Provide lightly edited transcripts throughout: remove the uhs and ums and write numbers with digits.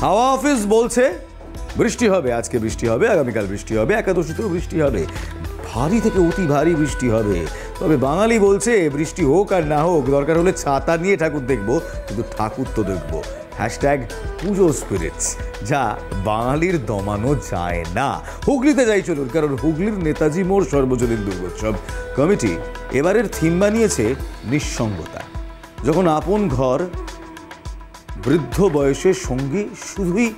হাওয়া অফিস বলছে বৃষ্টি হবে, আজকে বৃষ্টি হবে, আগামীকাল বৃষ্টি হবে, একাদশীতেও বৃষ্টি হবে, ভারী থেকে অতি ভারী বৃষ্টি হবে। তবে বাঙালি বলছে বৃষ্টি হোক আর না হোক, দরকার হলে ছাতা নিয়ে ঠাকুর দেখবো, কিন্তু ঠাকুর তো দেখবো। হ্যাশট্যাগ পুজো স্পিরিটস, যা বাঙালির দমানো যায় না। হুগলিতে যাই চলুন, কারণ হুগলির নেতাজি মোড় সর্বজনীন দুর্গোৎসব কমিটি এবারের থিম বানিয়েছে নিঃসঙ্গতা। যখন আপন ঘর বৃদ্ধ বয়সের সঙ্গী শুধুই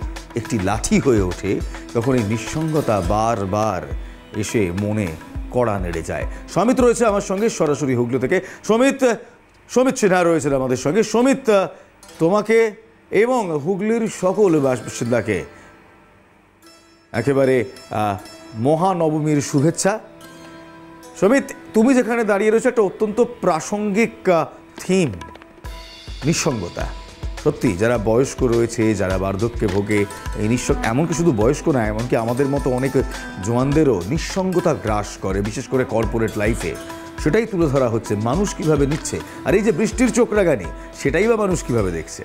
একটি লাঠি হয়ে ওঠে, তখন এই নিঃসঙ্গতা বারবার এসে মনে কড়া নেড়ে যায়। সমিত রয়েছে আমার সঙ্গে সরাসরি হুগলি থেকে। সমিত সিনহা রয়েছেন আমাদের সঙ্গে। সমিত, তোমাকে এবং হুগলির সকল বাসিন্দাকে একেবারে মহানবমীর শুভেচ্ছা। সমিত, তুমি যেখানে দাঁড়িয়ে রয়েছে, একটা অত্যন্ত প্রাসঙ্গিক থিম, নিঃসঙ্গতা। সত্যি যারা বয়স্ক রয়েছে, যারা বার্ধক্যে ভোগে, এই এমনকি শুধু বয়স্ক না, এমনকি আমাদের মতো অনেক জওয়ানদেরও নিঃসঙ্গতা গ্রাস করে, বিশেষ করে কর্পোরেট লাইফে। সেটাই তুলে ধরা হচ্ছে, মানুষ কিভাবে নিচ্ছে। আর এই যে বৃষ্টির চোখরাগানি, সেটাই বা মানুষ কিভাবে দেখছে।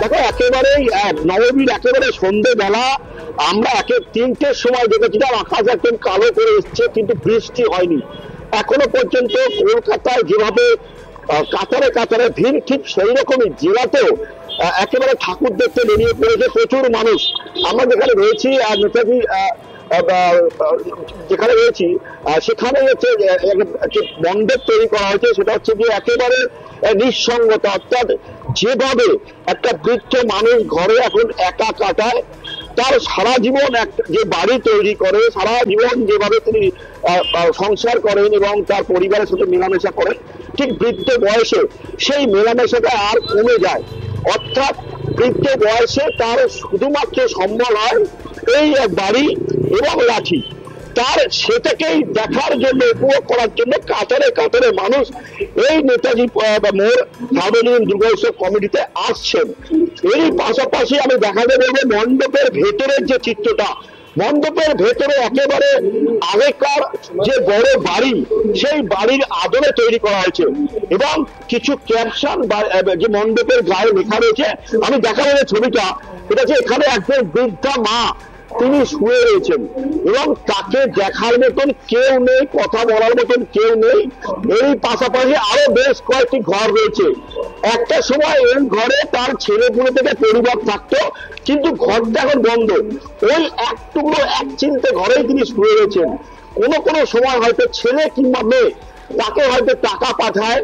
দেখো, একেবারেই নবমীর একেবারে সন্ধ্যেবেলা আমরা 3টের সময় দেখেছিলাম আকাশ একদম কালো করে এসছে, কিন্তু বৃষ্টি হয়নি এখনো পর্যন্ত। কলকাতায় যেভাবে কাতারে কাতারে ভিড়, ঠিক সেই রকমই জেলাতেও একেবারে ঠাকুর দেখতে বেরিয়ে পড়েছে প্রচুর মানুষ। আমরা যেখানে রয়েছি নেতাজি যেখানে রয়েছি সেখানে হচ্ছে মণ্ডপ তৈরি করা হয়েছে, সেটা হচ্ছে যে একেবারে নিঃসঙ্গতা। অর্থাৎ যেভাবে একটা বৃদ্ধ মানুষ ঘরে এখন একা কাটায়, তার সারা জীবন যে বাড়ি তৈরি করে, সারা জীবন যেভাবে তিনি সংসার করেন এবং তার পরিবারের সাথে মেলামেশা করেন, ঠিক বৃদ্ধ বয়সে সেই মেলামেশাটা আর কমে যায়। অর্থাৎ বৃদ্ধ বয়সে তার শুধুমাত্র সম্বল হয় এই বাড়ি এবং লাঠি। তার সেটাকেই দেখার জন্য, উপভোগ করার জন্য কাতারে কাতারে মানুষ এই নেতাজি মোড় সর্বজনীন দুর্গোৎসব কমিটিতে আসছেন। এরই পাশাপাশি আমি দেখাতে বলবো মণ্ডপের ভেতরের যে চিত্রটা, মণ্ডপের ভেতরে একেবারে আগেকার যে বড় বাড়ি, সেই বাড়ির আদলে তৈরি করা হয়েছে এবং কিছু ক্যাপশন যে মণ্ডপের গায়ে লেখা রয়েছে। আমি দেখাবো যে ছবিটা, এটা হচ্ছে এখানে একজন বৃদ্ধা মা, তিনি শুয়ে রয়েছেন এবং তাকে দেখার মতন কেউ নেই, কথা বলার মতন কেউ নেই। এই পাশাপাশি আরো বেশ কয়েকটি ঘর রয়েছে। একটা সময় এই ঘরে তার ছেলেপুলে থেকে পরিবার থাকতো, কিন্তু ঘরটা এখন বন্ধ। ওই একটুকরো এক চিলতে ঘরেই তিনি শুয়ে রয়েছেন। কোনো কোনো সময় হয়তো ছেলে কিংবা মেয়ে তাকে হয়তো টাকা পাঠায়,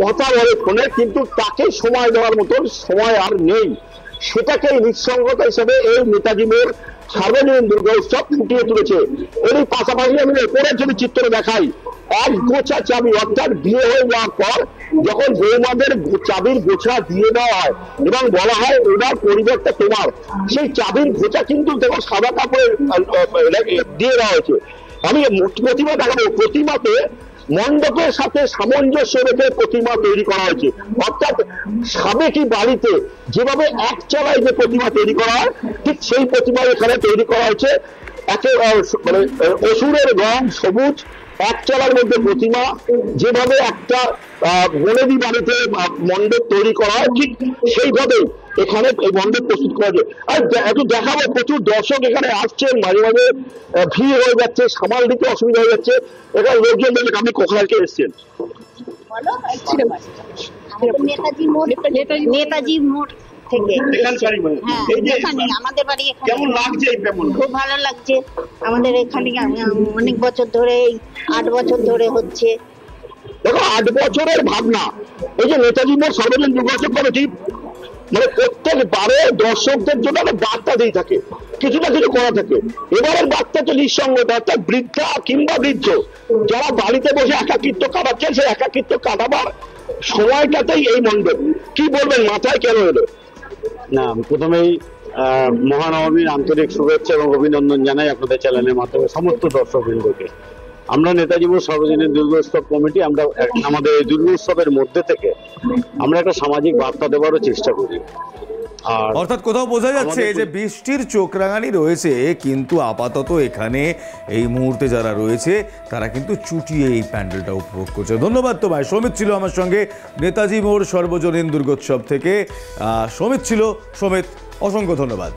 কথা বলে ফোনে, কিন্তু তাকে সময় দেওয়ার মতন সময় আর নেই। সেটাকে নিঃসঙ্গতা হিসেবে এই নেতাজি মোড় সর্বজনীন দুর্গোৎসব ফুটিয়ে তুলেছে। এরই পাশাপাশি আমি উপরের যদি চিত্র দেখাই, এক গোছা চাবি, অর্থাৎ বিয়ে হয়ে যাওয়ার পর যখন বৌমাদের চাবির গোছা দিয়ে দেওয়া হয় এবং বলা হয় ওনার পরিবর্তে তোমার, সেই চাবির গোছা কিন্তু দেখো সাদা কাপড়ে দিয়ে দেওয়া হয়েছে। আমি প্রতিমা দেখাবো, প্রতিমাতে মণ্ডপের সাথে সামঞ্জস্য রেখে প্রতিমা তৈরি করা হয়েছে। অর্থাৎ সাবেকি বাড়িতে যেভাবে এক চালায় যে প্রতিমা তৈরি করা হয়, ঠিক সেই প্রতিমা এখানে তৈরি করা হয়েছে। মানে অসুরের রং সবুজ, এক চালার মধ্যে প্রতিমা, যেভাবে একটা বনেদি বাড়িতে মণ্ডপ তৈরি করা হয়, ঠিক সেইভাবে এখানে এই মণ্ডপ প্রস্তুত করা যায়। আর একটু দেখাবো, প্রচুর দর্শক এখানে আসছেন, মাঝে মাঝে ভিড় হয়ে যাচ্ছে, সামাল দিতে অসুবিধা হয়ে যাচ্ছে। এখানে লোকজন বলে আপনি কোথা থেকে এসছেন? নেতাজি মোড় থেকে। আমাদের বাড়ি কেমন লাগছে? খুব ভালো লাগছে। আমাদের এখানে অনেক বছর ধরে, 8 বছর ধরে হচ্ছে। দেখো, 8 বছরের ভাবনা, এই যে নেতাজি মোড় সর্বজনীন দুর্গোৎসব কমিটি মানে প্রত্যেকবারে দর্শকদের জন্য একটা বার্তা দিয়ে থাকে, কিছু না কিছু করা থাকে। এবারের বার্তা হচ্ছে নিঃসঙ্গতা। অর্থাৎ বৃদ্ধা কিংবা বৃদ্ধ যারা বাড়িতে বসে একাকিত্ব কাটাচ্ছেন, সেই একাকিত্ব কাটাবার সময়টাতেই এই মণ্ডপ। কি বলবেন, মাথায় কেন এলো? না, প্রথমেই মহানবমীর আন্তরিক শুভেচ্ছা এবং অভিনন্দন জানাই আপনাদের চ্যানেলের মাধ্যমে সমস্ত দর্শকবৃন্দকে। আমরা নেতাজি মোড় সর্বজনীন দুর্গোৎসব কমিটি, আমরা আমাদের এই দুর্গোৎসবের মধ্যে থেকে আমরা একটা সামাজিক বার্তা দেওয়ারও চেষ্টা করি। আর অর্থাৎ কোথাও বোঝা যাচ্ছে আমাদের- যে বৃষ্টির চোখ রাঙানি রয়েছে, কিন্তু আপাতত এখানে এই মুহূর্তে যারা রয়েছে তারা কিন্তু চুটিয়ে এই প্যান্ডেলটা উপভোগ করছে। ধন্যবাদ তোমায়। সমিত ছিল আমার সঙ্গে নেতাজি মোড় সর্বজনীন দুর্গোৎসব থেকে। সমিত ছিল। সমিত, অসংখ্য ধন্যবাদ।